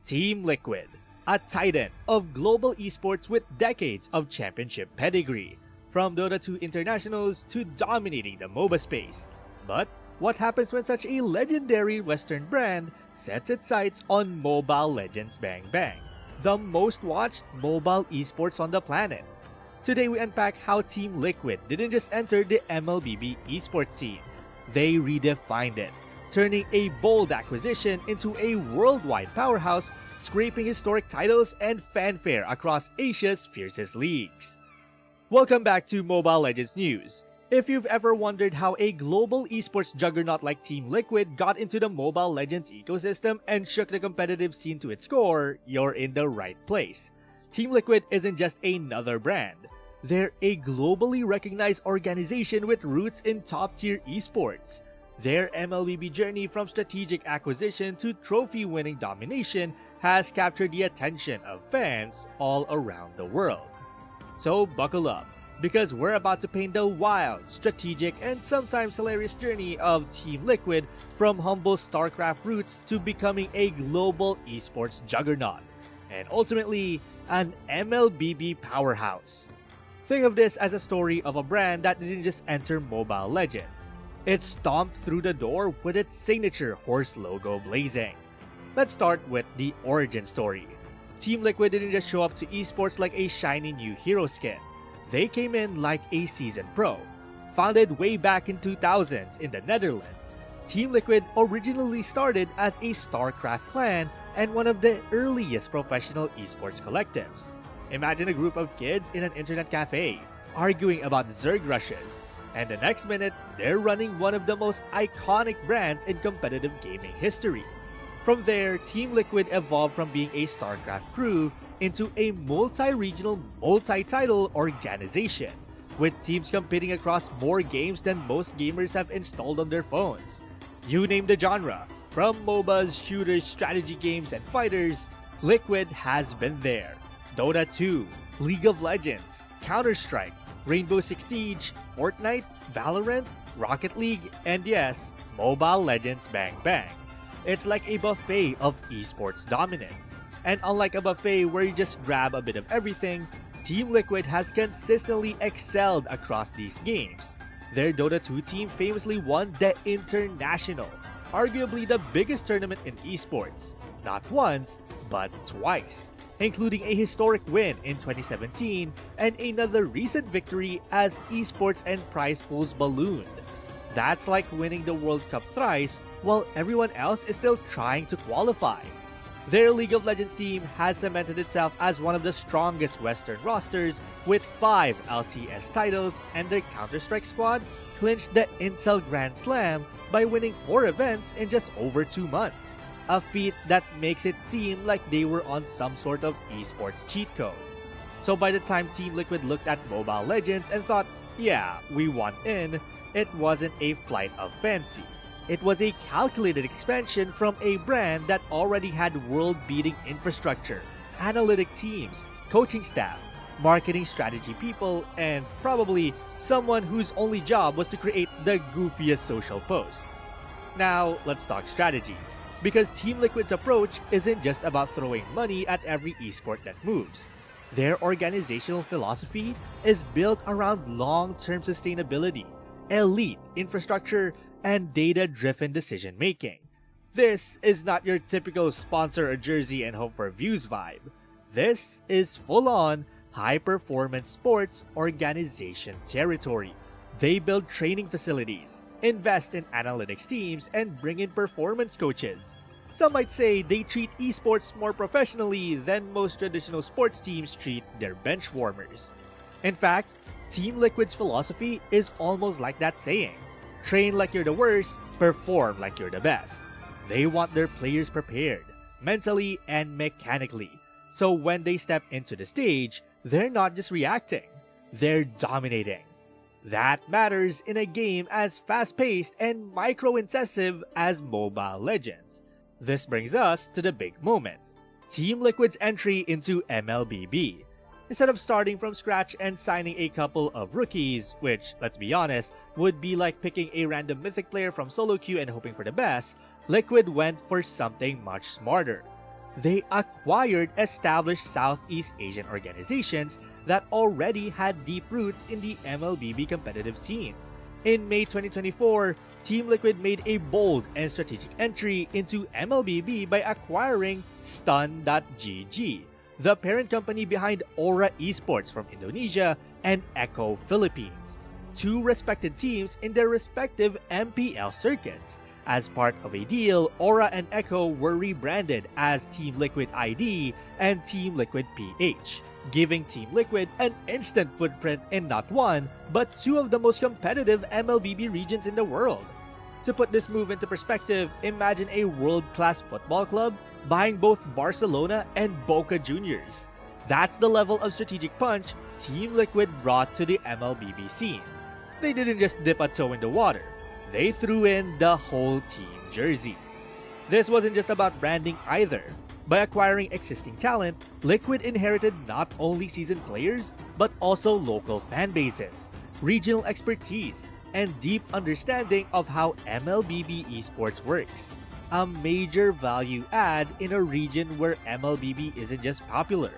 Team Liquid, a titan of global esports with decades of championship pedigree, from Dota 2 internationals to dominating the MOBA space. But what happens when such a legendary Western brand sets its sights on Mobile Legends Bang Bang, the most watched mobile esports on the planet? Today we unpack how Team Liquid didn't just enter the MLBB esports scene, they redefined it, turning a bold acquisition into a worldwide powerhouse, scraping historic titles and fanfare across Asia's fiercest leagues. Welcome back to Mobile Legends News. If you've ever wondered how a global esports juggernaut like Team Liquid got into the Mobile Legends ecosystem and shook the competitive scene to its core, you're in the right place. Team Liquid isn't just another brand. They're a globally recognized organization with roots in top-tier esports. Their MLBB journey from strategic acquisition to trophy-winning domination has captured the attention of fans all around the world. So buckle up, because we're about to paint the wild, strategic, and sometimes hilarious journey of Team Liquid from humble StarCraft roots to becoming a global esports juggernaut, and ultimately, an MLBB powerhouse. Think of this as a story of a brand that didn't just enter Mobile Legends. It stomped through the door with its signature horse logo blazing. Let's start with the origin story. Team Liquid didn't just show up to esports like a shiny new hero skin. They came in like a seasoned pro. Founded way back in 2000s in the Netherlands, Team Liquid originally started as a StarCraft clan and one of the earliest professional esports collectives. Imagine a group of kids in an internet cafe, arguing about Zerg rushes, and the next minute, they're running one of the most iconic brands in competitive gaming history. From there, Team Liquid evolved from being a StarCraft crew into a multi-regional, multi-title organization, with teams competing across more games than most gamers have installed on their phones. You name the genre, from MOBAs, shooters, strategy games, and fighters, Liquid has been there. Dota 2, League of Legends, Counter-Strike, Rainbow Six Siege, Fortnite, Valorant, Rocket League, and yes, Mobile Legends Bang Bang. It's like a buffet of esports dominance. And unlike a buffet where you just grab a bit of everything, Team Liquid has consistently excelled across these games. Their Dota 2 team famously won the International, arguably the biggest tournament in esports, not once, but twice, including a historic win in 2017 and another recent victory as esports and prize pools ballooned. That's like winning the World Cup thrice while everyone else is still trying to qualify. Their League of Legends team has cemented itself as one of the strongest Western rosters with 5 LCS titles, and their Counter-Strike squad clinched the Intel Grand Slam by winning 4 events in just over 2 months. A feat that makes it seem like they were on some sort of esports cheat code. So by the time Team Liquid looked at Mobile Legends and thought, yeah, we want in, it wasn't a flight of fancy. It was a calculated expansion from a brand that already had world-beating infrastructure, analytic teams, coaching staff, marketing strategy people, and probably someone whose only job was to create the goofiest social posts. Now, let's talk strategy. Because Team Liquid's approach isn't just about throwing money at every esport that moves. Their organizational philosophy is built around long-term sustainability, elite infrastructure, and data-driven decision-making. This is not your typical sponsor a jersey and hope for views vibe. This is full-on, high-performance sports organization territory. They build training facilities, invest in analytics teams, and bring in performance coaches. Some might say they treat esports more professionally than most traditional sports teams treat their bench warmers. In fact, Team Liquid's philosophy is almost like that saying, train like you're the worst, perform like you're the best. They want their players prepared, mentally and mechanically, so when they step into the stage, they're not just reacting, they're dominating. That matters in a game as fast-paced and micro-intensive as Mobile Legends. This brings us to the big moment, Team Liquid's entry into MLBB. Instead of starting from scratch and signing a couple of rookies, which, let's be honest, would be like picking a random mythic player from solo queue and hoping for the best, Liquid went for something much smarter. they acquired established Southeast Asian organizations that already had deep roots in the MLBB competitive scene. In May 2024, Team Liquid made a bold and strategic entry into MLBB by acquiring Stun.gg, the parent company behind Aura Esports from Indonesia and Echo Philippines, two respected teams in their respective MPL circuits. As part of a deal, Aura and Echo were rebranded as Team Liquid ID and Team Liquid PH, giving Team Liquid an instant footprint in not one, but two of the most competitive MLBB regions in the world. To put this move into perspective, imagine a world-class football club buying both Barcelona and Boca Juniors. That's the level of strategic punch Team Liquid brought to the MLBB scene. They didn't just dip a toe in the water, they threw in the whole team jersey. This wasn't just about branding either. By acquiring existing talent, Liquid inherited not only seasoned players, but also local fan bases, regional expertise, and deep understanding of how MLBB esports works. A major value add in a region where MLBB isn't just popular,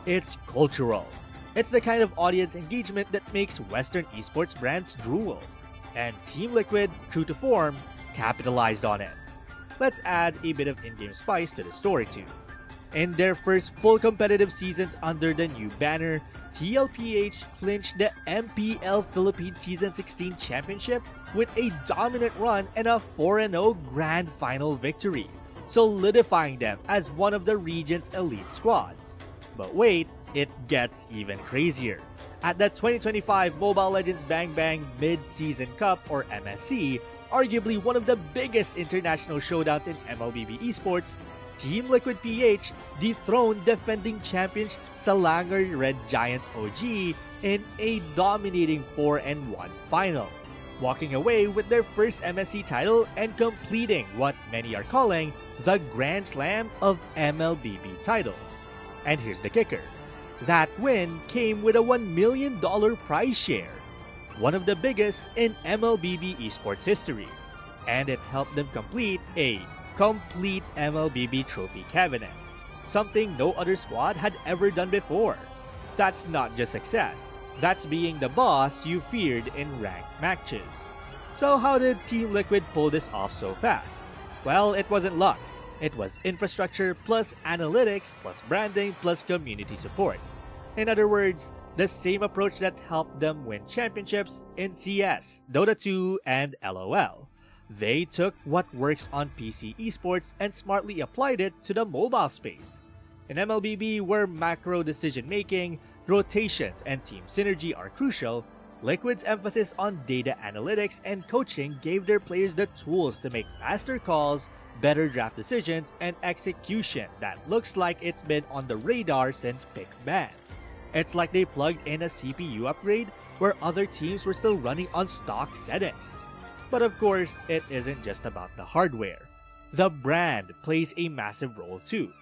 it's cultural. It's the kind of audience engagement that makes Western esports brands drool. And Team Liquid, true to form, capitalized on it. Let's add a bit of in-game spice to the story too. In their first full competitive seasons under the new banner, TLPH clinched the MPL Philippines Season 16 Championship with a dominant run and a 4-0 Grand Final victory, solidifying them as one of the region's elite squads. But wait, it gets even crazier. At the 2025 Mobile Legends Bang Bang Mid-Season Cup, or MSC, arguably one of the biggest international showdowns in MLBB esports, Team Liquid PH dethroned defending champions Selangor Red Giants OG in a dominating 4-1 final, walking away with their first MSC title and completing what many are calling the Grand Slam of MLBB titles. And here's the kicker. That win came with a $1 million prize share, one of the biggest in MLBB esports history, and it helped them complete a complete MLBB trophy cabinet, something no other squad had ever done before. That's not just success, that's being the boss you feared in ranked matches. So how did Team Liquid pull this off so fast? Well, it wasn't luck. It was infrastructure plus analytics plus branding plus community support. In other words, the same approach that helped them win championships in CS, Dota 2, and LOL. They took what works on PC esports and smartly applied it to the mobile space. In MLBB, where macro decision-making, rotations, and team synergy are crucial, Liquid's emphasis on data analytics and coaching gave their players the tools to make faster calls, better draft decisions, and execution that looks like it's been on the radar since pick ban. It's like they plugged in a CPU upgrade where other teams were still running on stock settings. But of course, it isn't just about the hardware. The brand plays a massive role too.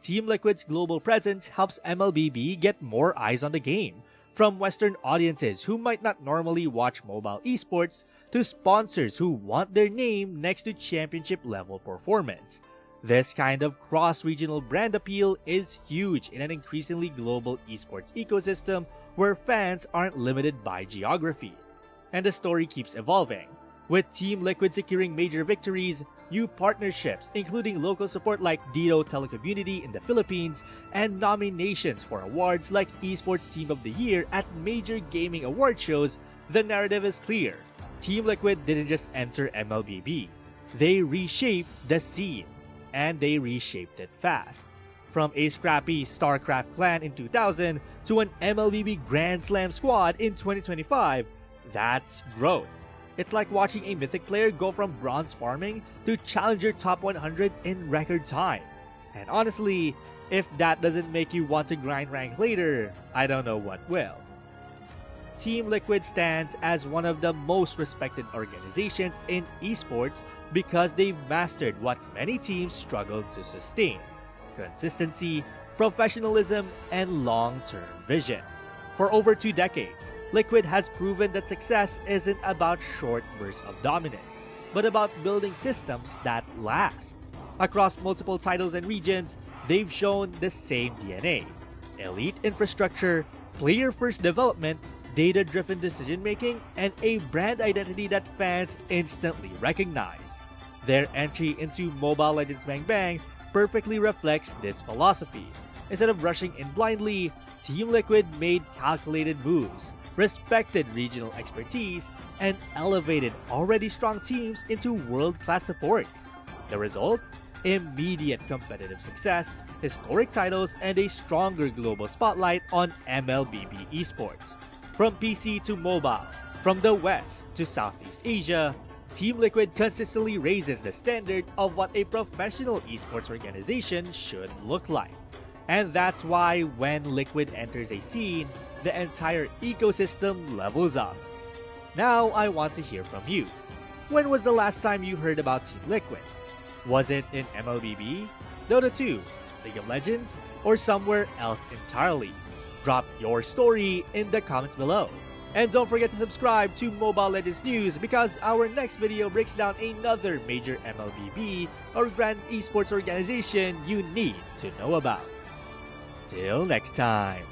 Team Liquid's global presence helps MLBB get more eyes on the game, from Western audiences who might not normally watch mobile esports to sponsors who want their name next to championship-level performance. This kind of cross-regional brand appeal is huge in an increasingly global esports ecosystem where fans aren't limited by geography. And the story keeps evolving, with Team Liquid securing major victories, new partnerships including local support like Dito Telecommunity in the Philippines, and nominations for awards like Esports Team of the Year at major gaming award shows. The narrative is clear. Team Liquid didn't just enter MLBB. They reshaped the scene, and they reshaped it fast. From a scrappy StarCraft clan in 2000 to an MLBB Grand Slam squad in 2025, that's growth. It's like watching a Mythic player go from bronze farming to Challenger Top 100 in record time. And honestly, if that doesn't make you want to grind rank later, I don't know what will. Team Liquid stands as one of the most respected organizations in esports because they've mastered what many teams struggle to sustain: consistency, professionalism, and long-term vision. For over 2 decades, Liquid has proven that success isn't about short bursts of dominance, but about building systems that last. Across multiple titles and regions, they've shown the same DNA: elite infrastructure, player-first development, data-driven decision-making, and a brand identity that fans instantly recognize. Their entry into Mobile Legends Bang Bang perfectly reflects this philosophy. Instead of rushing in blindly, Team Liquid made calculated moves, respected regional expertise, and elevated already strong teams into world-class support. The result? Immediate competitive success, historic titles, and a stronger global spotlight on MLBB esports. From PC to mobile, from the West to Southeast Asia, Team Liquid consistently raises the standard of what a professional esports organization should look like. And that's why when Liquid enters a scene, the entire ecosystem levels up. Now I want to hear from you. When was the last time you heard about Team Liquid? Was it in MLBB, Dota 2, League of Legends, or somewhere else entirely? Drop your story in the comments below. And don't forget to subscribe to Mobile Legends News because our next video breaks down another major MLBB or grand esports organization you need to know about. Till next time.